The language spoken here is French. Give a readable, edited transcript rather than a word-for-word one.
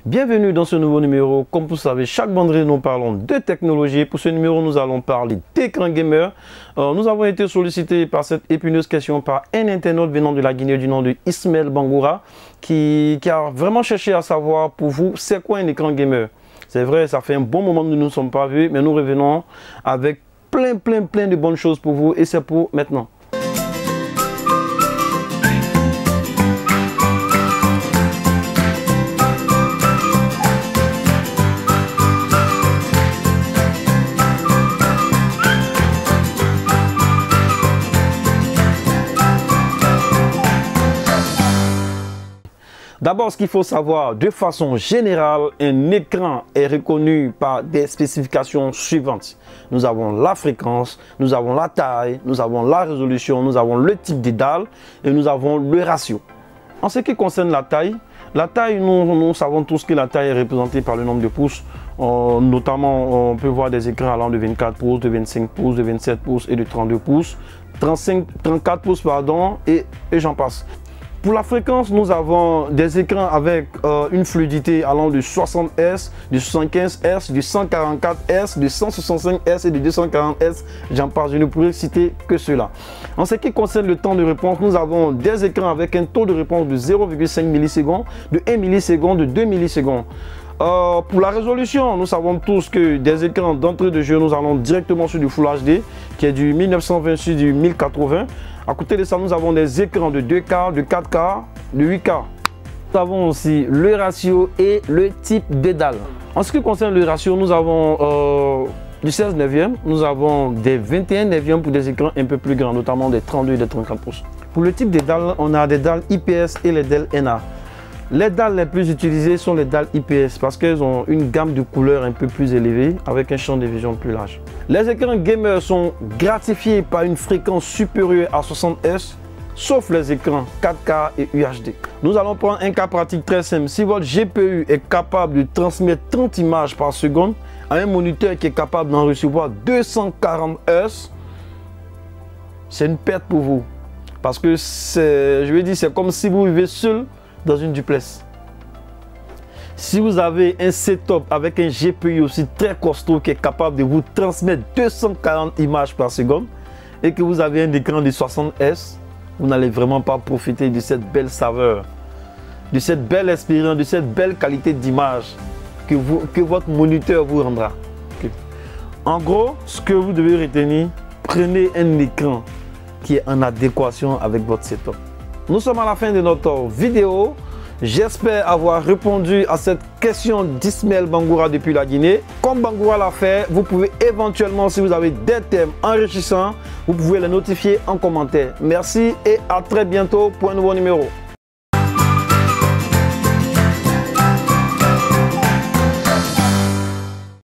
Bienvenue dans ce nouveau numéro. Comme vous savez, chaque vendredi nous parlons de technologie. Pour ce numéro, nous allons parler d'écran gamer. Nous avons été sollicités par cette épineuse question par un internaute venant de la Guinée du nom de Ismaël Bangoura qui a vraiment cherché à savoir pour vous, c'est quoi un écran gamer? C'est vrai, ça fait un bon moment que nous ne nous sommes pas vus, mais nous revenons avec plein de bonnes choses pour vous et c'est pour maintenant. D'abord, ce qu'il faut savoir, de façon générale, un écran est reconnu par des spécifications suivantes. Nous avons la fréquence, nous avons la taille, nous avons la résolution, nous avons le type de dalle et nous avons le ratio. En ce qui concerne la taille, nous savons tous que la taille est représentée par le nombre de pouces. Notamment, on peut voir des écrans allant de 24 pouces, de 25 pouces, de 27 pouces et de 32 pouces, 34 pouces, pardon, et j'en passe. Pour la fréquence, nous avons des écrans avec une fluidité allant de 60 Hz, de 75 Hz, de 144 Hz, de 165 Hz et de 240 Hz. J'en passe, je ne pourrais citer que cela. En ce qui concerne le temps de réponse, nous avons des écrans avec un taux de réponse de 0,5 millisecondes, de 1 milliseconde, de 2 millisecondes. Pour la résolution, nous savons tous que des écrans d'entrée de jeu, nous allons directement sur du Full HD qui est du 1920 sur du 1080. À côté de ça, nous avons des écrans de 2K, de 4K, de 8K. Nous avons aussi le ratio et le type de dalle. En ce qui concerne le ratio, nous avons du 16 neuvième, nous avons des 21 neuvième pour des écrans un peu plus grands, notamment des 32 et des 34 pouces. Pour le type de dalle, on a des dalles IPS et les dalles NA. Les dalles les plus utilisées sont les dalles IPS parce qu'elles ont une gamme de couleurs un peu plus élevée avec un champ de vision plus large. Les écrans gamer sont gratifiés par une fréquence supérieure à 60 Hz, sauf les écrans 4K et UHD. Nous allons prendre un cas pratique très simple. Si votre GPU est capable de transmettre 30 images par seconde à un moniteur qui est capable d'en recevoir 240 Hz, c'est une perte pour vous. Parce que c'est comme si vous vivez seul dans une duplex. Si vous avez un setup avec un GPU aussi très costaud qui est capable de vous transmettre 240 images par seconde et que vous avez un écran de 60 Hz, vous n'allez vraiment pas profiter de cette belle saveur, de cette belle expérience, de cette belle qualité d'image que votre moniteur vous rendra. Okay. En gros, ce que vous devez retenir, prenez un écran qui est en adéquation avec votre setup. Nous sommes à la fin de notre vidéo. J'espère avoir répondu à cette question d'Ismaël Bangoura depuis la Guinée. Comme Bangoura l'a fait, vous pouvez éventuellement, si vous avez des thèmes enrichissants, vous pouvez les notifier en commentaire. Merci et à très bientôt pour un nouveau numéro.